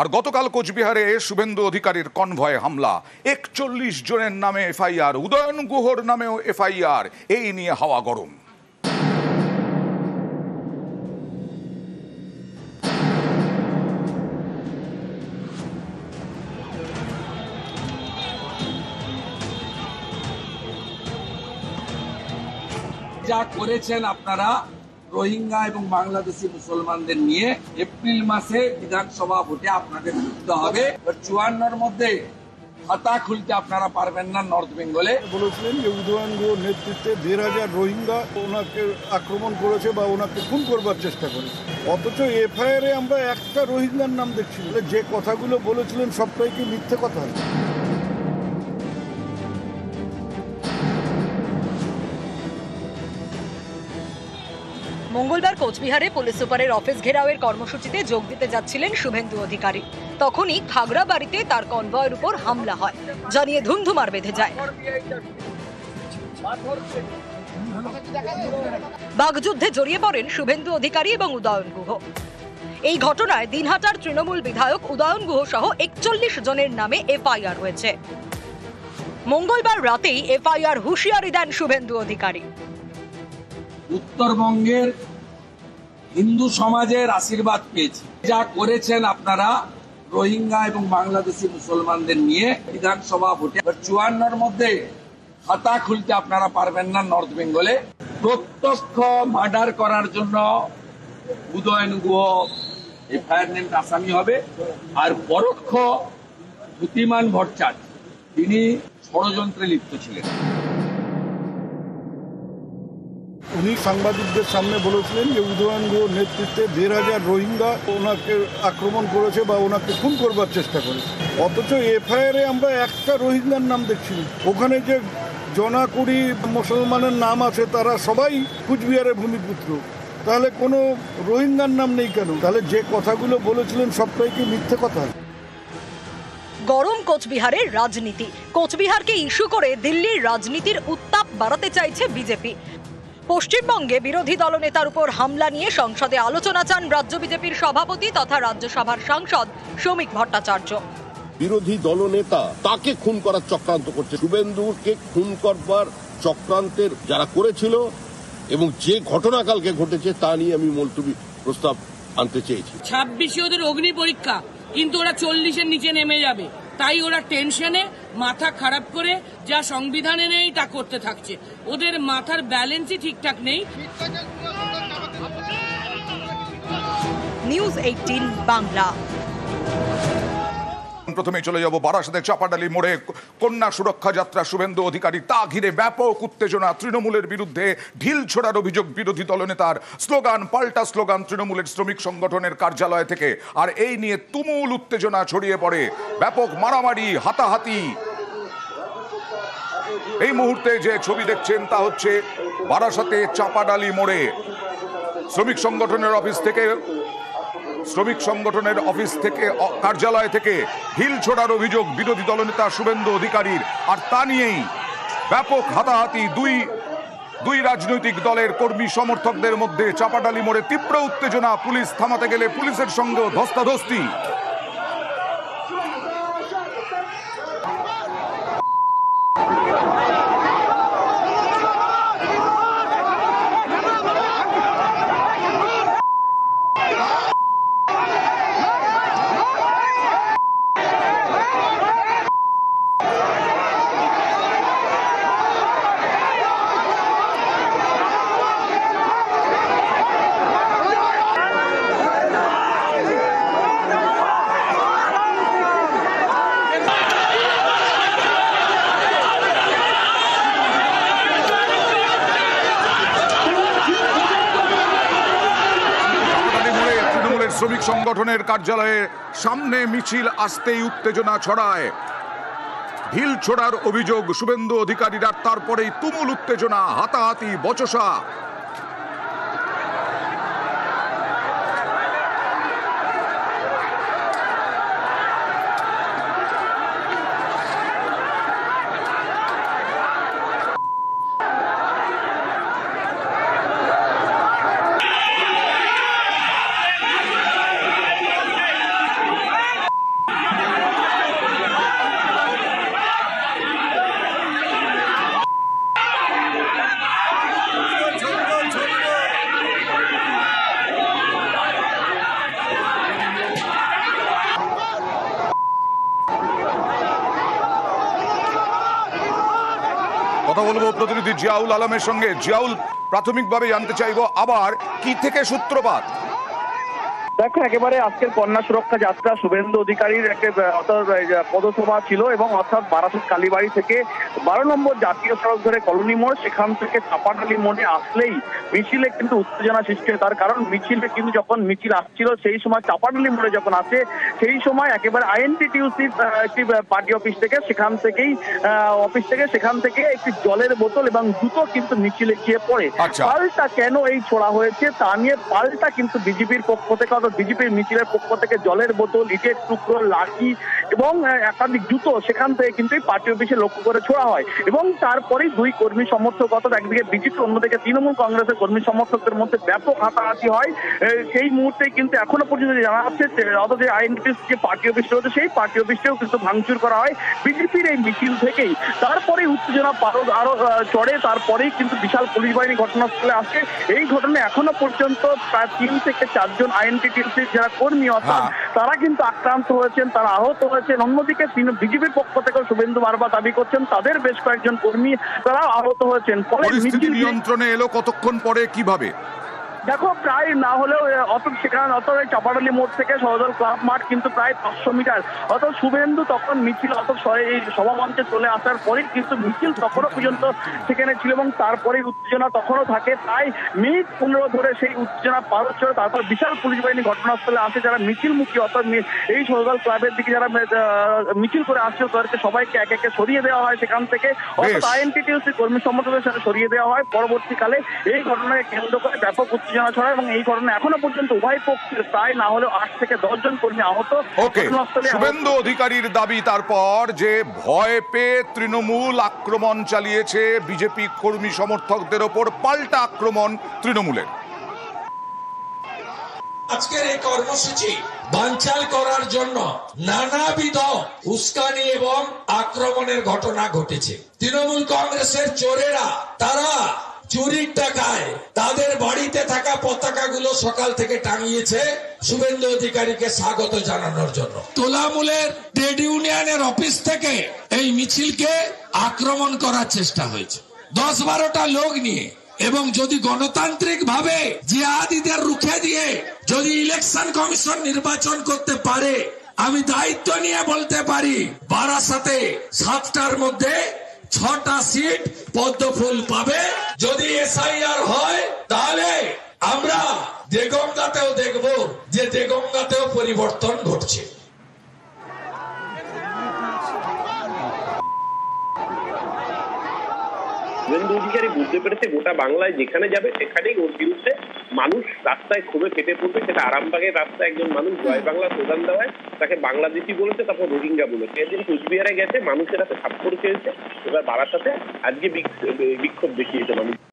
আর গতকাল কোচবিহারে শুভেন্দু অধিকারীর কনভয়ে হামলা, ৪১ জনের নামে এফআইআর, উদয়ন গুহর নামেও এফআইআর। এই নিয়ে হাওয়া গরম। যা করেছেন আপনারা রোহিঙ্গা এবং বাংলাদেশি মুসলমানদের নিয়ে, এপ্রিল মাসে বিধানসভা ভোটে আপনাদের জিততে হবে। ৫৪-র মধ্যে খাতা খুলতে আপনারা পারবেন না। নর্থ বেঙ্গলে বলেছিলেন যে উদয়ন গুহর নেতৃত্বে ১৫০০ রোহিঙ্গা ওনাকে আক্রমণ করেছে বা ওনাকে খুন করবার চেষ্টা করেছে, অথচ এফআইআরে আমরা একটা রোহিঙ্গার নাম দেখছি। যে কথাগুলো বলেছিলেন সবটাই কি মিথ্যে কথা? মঙ্গলবার কোচবিহারে পুলিশ সুপারের অফিস ঘেরাওয়ের কর্মসূচিতে যোগ দিতে যাচ্ছিলেন শুভেন্দু অধিকারী। তখনই খাগড়াবাড়িতে তার কনভয়ের উপর হামলা হয়, জানিয়ে ধুন্ধুমার বেঁধে যায়। বাগযুদ্ধে জড়িয়ে পড়েন শুভেন্দু অধিকারী এবং উদয়ন গুহ। এই ঘটনায় দিনহাটার তৃণমূল বিধায়ক উদয়ন গুহ সহ ৪১ জনের নামে এফআইআর হয়েছে। মঙ্গলবার রাতেই এফআইআর হুঁশিয়ারি দেন শুভেন্দু অধিকারী। উত্তরবঙ্গের হিন্দু সমাজের আশীর্বাদ পেয়েছি। যা করেছেন আপনারা রোহিঙ্গা এবং বাংলাদেশি মুসলমানদের নিয়ে বিধানসভা ভোটে ৫৪-র মধ্যে খাতা খুলতে আপনারা পারবেন না। নর্থ বেঙ্গলে প্রত্যক্ষ মার্ডার করার জন্য উদয়ন গুহ এফআইআর নেম আসামি হবে, আর পরোক্ষ বুদ্ধিমান ভট্টাচার্য তিনি ষড়যন্ত্রে লিপ্ত ছিলেন। উনি সাংবাদিকদের সামনে বলেছিলেন যে উদয়ন গুহর নেতৃত্বে ১৫০০ রোহিঙ্গা ওনাকে আক্রমণ করেছে বা ওনাকে খুন করবার চেষ্টা করেছে, অথচ এফআইআরে আমরা একটা রোহিঙ্গার নাম দেখছি। ওখানে যে জনাকুড়ি মুসলমানের নাম আছে তারা সবাই কুচবিহারের ভূমিপুত্র, তাহলে কোনো রোহিঙ্গার নাম নেই কেন? তাহলে যে কথাগুলো বলেছিলেন সবটাই কি মিথ্যে কথা? গরম কোচবিহারের রাজনীতি। কোচবিহারকে ইস্যু করে দিল্লির রাজনীতির উত্তাপ বাড়াতে চাইছে বিজেপি। পশ্চিমবঙ্গে বিরোধী দলনেতার উপর হামলা নিয়ে সংসদে আলোচনা চান রাজ্য বিজেপির সভাপতি তথা রাজ্যসভার সাংসদ শ্রমিক ভট্টাচার্য। বিরোধী দলনেতা তাকে খুন করার চক্রান্ত করছে। শুভেন্দুকে খুন করবার চক্রান্তের যারা করেছিল এবং যে ঘটনা কালকে ঘটেছে তা নিয়ে আমি মুলতবি প্রস্তাব আনতে চেয়েছি। ২৬ ওদের অগ্নি পরীক্ষা, কিন্তু ওরা ৪০-এর নিচে নেমে যাবে, তাই ওরা টেনশনে মাথা খারাপ করে যা সংবিধানে নেই তা করতে থাকছে। ওদের মাথার ব্যালেন্সই ঠিকঠাক নেই। নিউজ 18 বাংলা। প্রথমে চলে যাব বারাসাতের চাপাডালি মোড়ে কন্যা সুরক্ষা যাত্রা শুভেন্দু অধিকারী, তা ঘিরে ব্যাপক উত্তেজনা। তৃণমূলের বিরুদ্ধে ঢিল ছোড়ার অভিযোগ বিরোধী দলনেতার, স্লোগান পাল্টা স্লোগান তৃণমূলের শ্রমিক সংগঠনের কার্যালয় থেকে। আর এই নিয়ে তুমুল উত্তেজনা ছড়িয়ে পড়ে, ব্যাপক মারামারি, হাতাহাতি। এই মুহূর্তে যে ছবি দেখছেন তা হচ্ছে বারাসাতে চাপাডালি মোড়ে শ্রমিক সংগঠনের অফিস থেকে কার্যালয় থেকে ঢিল ছোড়ার অভিযোগ বিরোধী দলনেতা শুভেন্দু অধিকারীর। আর তা নিয়েই ব্যাপক হাতাহাতি দুই রাজনৈতিক দলের কর্মী সমর্থকদের মধ্যে। চাপাডালি মোড়ে তীব্র উত্তেজনা, পুলিশ থামাতে গেলে পুলিশের সঙ্গে ধস্তাধস্তি। শ্রমিক সংগঠনের কার্যালয়ের সামনে মিছিল আসতেই উত্তেজনা ছড়ায়। ঢিল ছোড়ার অভিযোগ শুভেন্দু অধিকারীর, আর তারপরেই তুমুল উত্তেজনা, হাতাহাতি, বচসা। কথা বলবো প্রতিনিধি জিয়াউল আলমের সঙ্গে। জিয়াউল, প্রাথমিকভাবে জানতে চাইবো আবার কি থেকে সূত্রপাত? দেখো, একেবারে আজকের কন্যা সুরক্ষা যাত্রা শুভেন্দু অধিকারীর একটা পদসভা ছিল এবং অর্থাৎ বারাসত কালীবাড়ি থেকে 12 নম্বর জাতীয় সড়ক ধরে কলোনি মোড়, সেখান থেকে চাপাডালি মোড়ে আসলেই মিছিলে কিন্তু উত্তেজনা সৃষ্টি হয়। তার কারণ মিছিলে কিন্তু যখন মিছিল আসছিল সেই সময় চাপাডালি মোড়ে যখন আসে সেই সময় একেবারে আইএনটিটিউসির একটি পার্টি অফিস থেকে সেখান থেকে একটি জলের বোতল এবং জুতো কিন্তু মিছিলে গিয়ে পড়ে। পাল্টা কেন এই ছোড়া হয়েছে তা নিয়ে পাল্টা কিন্তু বিজেপির পক্ষ থেকে, বিজেপির মিছিলের পক্ষ থেকে জলের বোতল, ইটের টুকরো, লাঠি এবং একাধিক জুতো সেখান থেকে কিন্তু পার্টি অফিসে লক্ষ্য করে ছোড়া হয় এবং তারপরেই দুই কর্মী সমর্থক, অর্থাৎ একদিকে বিজেপি অন্যদিকে তৃণমূল কংগ্রেসের কর্মী সমর্থকদের মধ্যে ব্যাপক হাতাহাতি হয়। সেই মুহূর্তে কিন্তু এখনো পর্যন্ত জানা যাচ্ছে অর্থাৎ যে আইএনটিটিউসি যে পার্টি অফিস রয়েছে সেই পার্টি অফিসটাও কিন্তু ভাঙচুর করা হয় বিজেপির এই মিছিল থেকেই। তারপরে উত্তেজনা আরো চড়ে, তারপরেই কিন্তু বিশাল পুলিশ বাহিনী ঘটনাস্থলে আসে। এই ঘটনায় এখনো পর্যন্ত প্রায় 3 থেকে 4 জন আইএনটিটিউসির যারা কর্মী অর্থাৎ তারা কিন্তু আক্রান্ত হয়েছেন, তারা আহত হয়েছেন। অন্যদিকে বিজেপির পক্ষ থেকে শুভেন্দু বারবার দাবি করছেন তাদের বেশ কয়েকজন কর্মী তারা আহত হয়েছেন। ফলে পরিস্থিতি নিয়ন্ত্রণে এলো কতক্ষণ পরে, কিভাবে? দেখো, প্রায় না হলেও সেখানে চাপাডালি মোড় থেকে সহদল ক্লাব মাঠ কিন্তু প্রায় 500 মিটার। অর্থাৎ শুভেন্দু তখন মিছিল এই সভামঞ্চে চলে আসার পরেই কিন্তু মিছিল তখনও পর্যন্ত সেখানে ছিল এবং তারপরে উত্তেজনা তখনও থাকে। প্রায় মিনিট 15 ধরে সেই উত্তেজনা পার হচ্ছে। তারপর বিশাল পুলিশ বাহিনী ঘটনাস্থলে আসে, যারা মিছিলমুখী অর্থাৎ এই সহদল ক্লাবের দিকে যারা মিছিল করে আসছে তাদেরকে সবাইকে একে একে সরিয়ে দেওয়া হয় সেখান থেকে, অর্থাৎ আইএনটিটিউসি কর্মী সমর্থকদের সাথে সরিয়ে দেওয়া হয়। পরবর্তীকালে এই ঘটনাকে কেন্দ্র করে ব্যাপক উত্তেজনা ছড়ায় এবং এই ঘটনা এখনো পর্যন্ত উভয় পক্ষের প্রায় না হলেও 8 থেকে 10 জন কর্মী আহত। শুভেন্দু অধিকারীর দাবি তারপর যে ভয় পেয়ে তৃণমূল আক্রমণ চালিয়েছে বিজেপি কর্মী সমর্থকদের ওপর, পাল্টা আক্রমণ তৃণমূলের। আজকের এই কর্মসূচি বানচাল করার জন্য নানাবিধ উস্কানি এবং আক্রমণের ঘটনা ঘটেছে। তৃণমূল কংগ্রেসের চোরেরা তারা চুরির টাকায় তাদের বাড়িতে থাকা পতাকাগুলো সকাল থেকে টাঙিয়েছে শুভেন্দু অধিকারীকে স্বাগত জানানোর জন্য। তোলামূলের ট্রেড ইউনিয়নের অফিস থেকে এই মিছিলকে আক্রমণ করার চেষ্টা হয়েছে 10-12টা লোক নিয়ে, এবং যদি গণতান্ত্রিক ভাবে জিহাদিদের রুখে দিয়ে যদি ইলেকশন কমিশন নির্বাচন করতে পারে, আমি দায়িত্ব নিয়ে বলতে পারি বারাসাতে 7টার মধ্যে 6টা সিট পদ্মফুল পাবে। যদি এসআইআর হয় তাহলে আমরা দেগঙ্গাতেও দেখব যে দেগঙ্গাতেও পরিবর্তন ঘটছে। শুভেন্দু অধিকারী বুঝতে পেরেছে গোটা বাংলায় যেখানে যাবে সেখানেই ওর বিরুদ্ধে মানুষ রাস্তায় ক্ষোভে ফেটে পড়বে। সেটা আরামবাগের রাস্তায় একজন মানুষ জয় বাংলা স্লোগান দেওয়ায় তাকে বাংলাদেশি বলেছে, তারপর রোহিঙ্গা বলেছে। এদিন কুচবিহারে গেছে, মানুষের হাতে থাপ্পড় খেয়েছে। এবার বারাসাতে আজকে বিক্ষোভ দেখিয়েছে মানুষ।